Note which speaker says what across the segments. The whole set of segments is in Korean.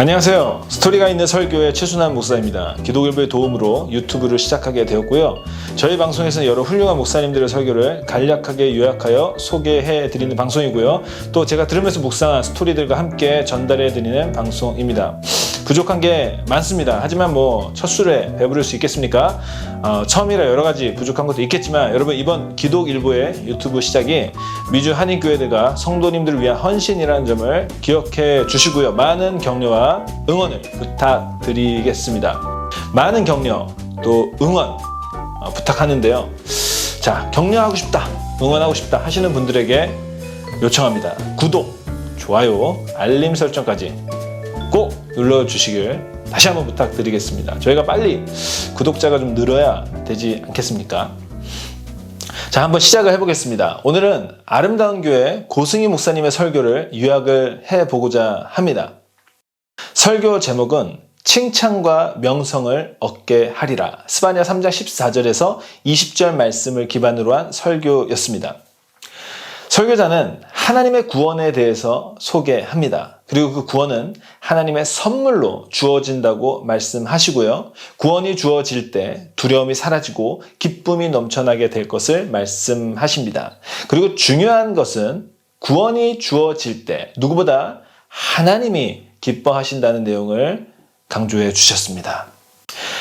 Speaker 1: 안녕하세요. 스토리가 있는 설교의 최순환 목사입니다. 기독일보의 도움으로 유튜브를 시작하게 되었고요. 저희 방송에서는 여러 훌륭한 목사님들의 설교를 간략하게 요약하여 소개해드리는 방송이고요. 또 제가 들으면서 묵상한 스토리들과 함께 전달해드리는 방송입니다. 부족한 게 많습니다. 하지만 첫 술에 배부를 수 있겠습니까? 처음이라 여러 가지 부족한 것도 있겠지만 여러분, 이번 기독일보의 유튜브 시작이 미주 한인교회들과 성도님들을 위한 헌신이라는 점을 기억해 주시고요. 많은 격려와 응원을 부탁드리겠습니다. 많은 격려 또 응원 부탁하는데요. 자, 격려하고 싶다, 응원하고 싶다 하시는 분들에게 요청합니다. 구독, 좋아요, 알림 설정까지 꼭 눌러주시길 다시 한번 부탁드리겠습니다. 저희가 빨리 구독자가 좀 늘어야 되지 않겠습니까? 자, 한번 시작을 해보겠습니다. 오늘은 아름다운 교회 고승희 목사님의 설교를 요약을 해보고자 합니다. 설교 제목은 칭찬과 명성을 얻게 하리라. 스바냐 3장 14절에서 20절 말씀을 기반으로 한 설교였습니다. 설교자는 하나님의 구원에 대해서 소개합니다. 그리고 그 구원은 하나님의 선물로 주어진다고 말씀하시고요. 구원이 주어질 때 두려움이 사라지고 기쁨이 넘쳐나게 될 것을 말씀하십니다. 그리고 중요한 것은 구원이 주어질 때 누구보다 하나님이 기뻐하신다는 내용을 강조해 주셨습니다.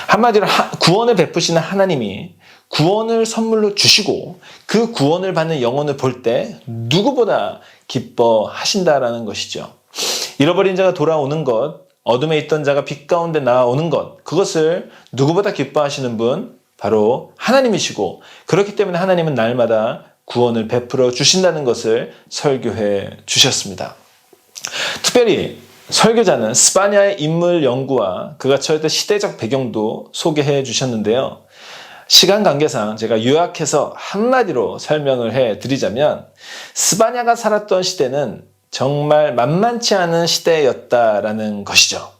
Speaker 1: 한마디로 구원을 베푸시는 하나님이 구원을 선물로 주시고 그 구원을 받는 영혼을 볼 때 누구보다 기뻐하신다라는 것이죠. 잃어버린 자가 돌아오는 것, 어둠에 있던 자가 빛 가운데 나오는 것, 그것을 누구보다 기뻐하시는 분 바로 하나님이시고, 그렇기 때문에 하나님은 날마다 구원을 베풀어 주신다는 것을 설교해 주셨습니다. 특별히 설교자는 스바냐의 인물 연구와 그가 처했던 시대적 배경도 소개해 주셨는데요. 시간 관계상 제가 요약해서 한마디로 설명을 해드리자면, 스바냐가 살았던 시대는 정말 만만치 않은 시대였다라는 것이죠.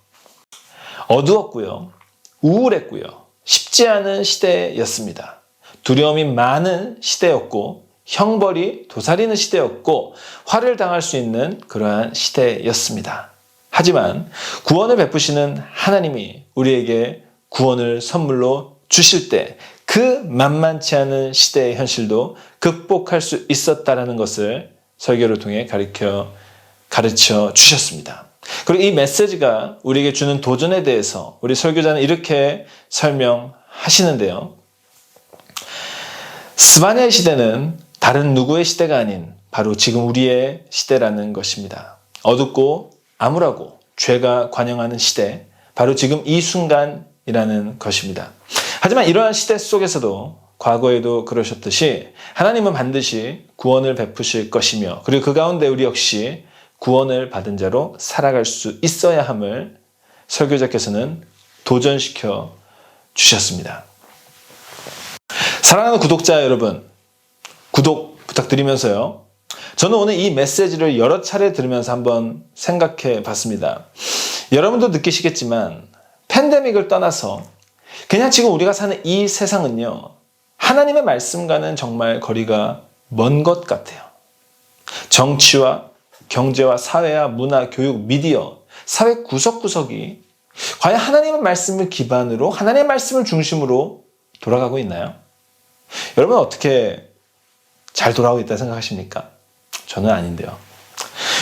Speaker 1: 어두웠고요, 우울했고요, 쉽지 않은 시대였습니다. 두려움이 많은 시대였고, 형벌이 도사리는 시대였고, 화를 당할 수 있는 그러한 시대였습니다. 하지만 구원을 베푸시는 하나님이 우리에게 구원을 선물로 주실 때 그 만만치 않은 시대의 현실도 극복할 수 있었다는 것을 설교를 통해 가르쳐 주셨습니다. 그리고 이 메시지가 우리에게 주는 도전에 대해서 우리 설교자는 이렇게 설명하시는데요. 스바냐의 시대는 다른 누구의 시대가 아닌 바로 지금 우리의 시대라는 것입니다. 어둡고 암울하고 죄가 관영하는 시대, 바로 지금 이 순간이라는 것입니다. 하지만 이러한 시대 속에서도 과거에도 그러셨듯이 하나님은 반드시 구원을 베푸실 것이며, 그리고 그 가운데 우리 역시 구원을 받은 자로 살아갈 수 있어야 함을 설교자께서는 도전시켜 주셨습니다. 사랑하는 구독자 여러분, 구독 부탁드리면서요. 저는 오늘 이 메시지를 여러 차례 들으면서 한번 생각해 봤습니다. 여러분도 느끼시겠지만 팬데믹을 떠나서 그냥 지금 우리가 사는 이 세상은요, 하나님의 말씀과는 정말 거리가 먼 것 같아요. 정치와 경제와 사회와 문화, 교육, 미디어, 사회 구석구석이 과연 하나님의 말씀을 기반으로, 하나님의 말씀을 중심으로 돌아가고 있나요? 여러분, 어떻게 잘 돌아가고 있다고 생각하십니까? 저는 아닌데요.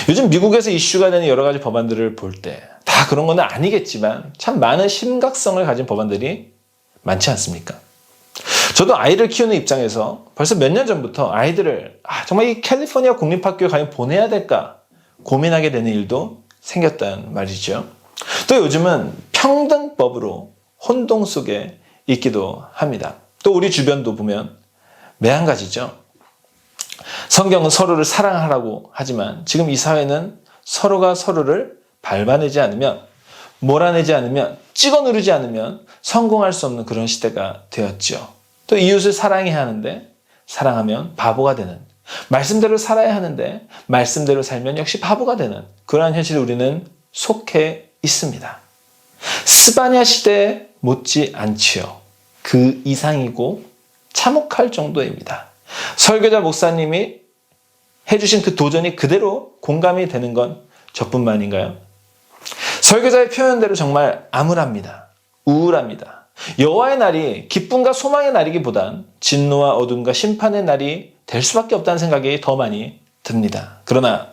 Speaker 1: 요즘 미국에서 이슈가 되는 여러 가지 법안들을 볼 때 다 그런 건 아니겠지만 참 많은 심각성을 가진 법안들이 많지 않습니까? 저도 아이를 키우는 입장에서 벌써 몇 년 전부터 아이들을 정말 이 캘리포니아 공립학교에 과연 보내야 될까 고민하게 되는 일도 생겼단 말이죠. 또 요즘은 평등법으로 혼동 속에 있기도 합니다. 또 우리 주변도 보면 매한가지죠. 성경은 서로를 사랑하라고 하지만 지금 이 사회는 서로가 서로를 밟아내지 않으면, 몰아내지 않으면, 찍어 누르지 않으면 성공할 수 없는 그런 시대가 되었죠. 또 이웃을 사랑해야 하는데 사랑하면 바보가 되는, 말씀대로 살아야 하는데 말씀대로 살면 역시 바보가 되는 그러한 현실에 우리는 속해 있습니다. 스바냐 시대 못지 않지요. 그 이상이고 참혹할 정도입니다. 설교자 목사님이 해주신 그 도전이 그대로 공감이 되는 건 저뿐만인가요? 설교자의 표현대로 정말 암울합니다. 우울합니다. 여호와의 날이 기쁨과 소망의 날이기보단 진노와 어둠과 심판의 날이 될 수밖에 없다는 생각이 더 많이 듭니다. 그러나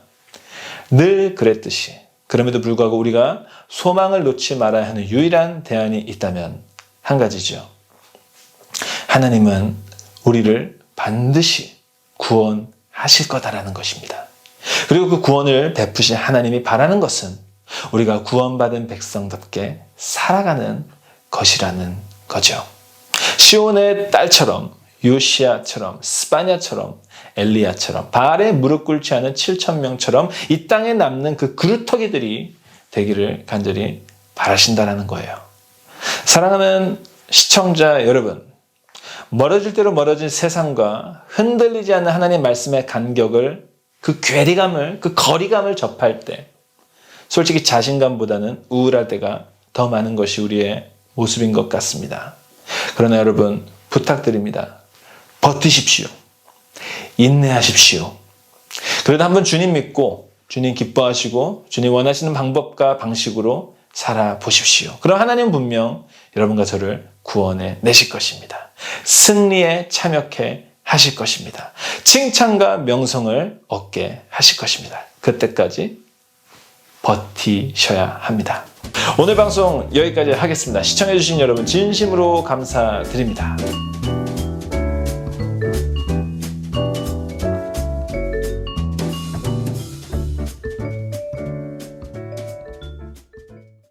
Speaker 1: 늘 그랬듯이 그럼에도 불구하고 우리가 소망을 놓지 말아야 하는 유일한 대안이 있다면 한 가지죠. 하나님은 우리를 반드시 구원하실 거다라는 것입니다. 그리고 그 구원을 베푸신 하나님이 바라는 것은 우리가 구원받은 백성답게 살아가는 것이라는 거죠. 시온의 딸처럼, 요시야처럼, 스바냐처럼, 엘리야처럼, 바알에 무릎 꿇지 않은 7,000명처럼 이 땅에 남는 그 그루터기들이 되기를 간절히 바라신다라는 거예요. 사랑하는 시청자 여러분, 멀어질 대로 멀어진 세상과 흔들리지 않는 하나님 말씀의 간격을, 그 괴리감을, 그 거리감을 접할 때 솔직히 자신감보다는 우울할 때가 더 많은 것이 우리의 모습인 것 같습니다. 그러나 여러분 부탁드립니다. 버티십시오. 인내하십시오. 그래도 한번 주님 믿고 주님 기뻐하시고 주님 원하시는 방법과 방식으로 살아보십시오. 그럼 하나님 분명 여러분과 저를 구원해 내실 것입니다. 승리에 참여케 하실 것입니다. 칭찬과 명성을 얻게 하실 것입니다. 그때까지 버티셔야 합니다. 오늘 방송 여기까지 하겠습니다. 시청해주신 여러분 진심으로 감사드립니다.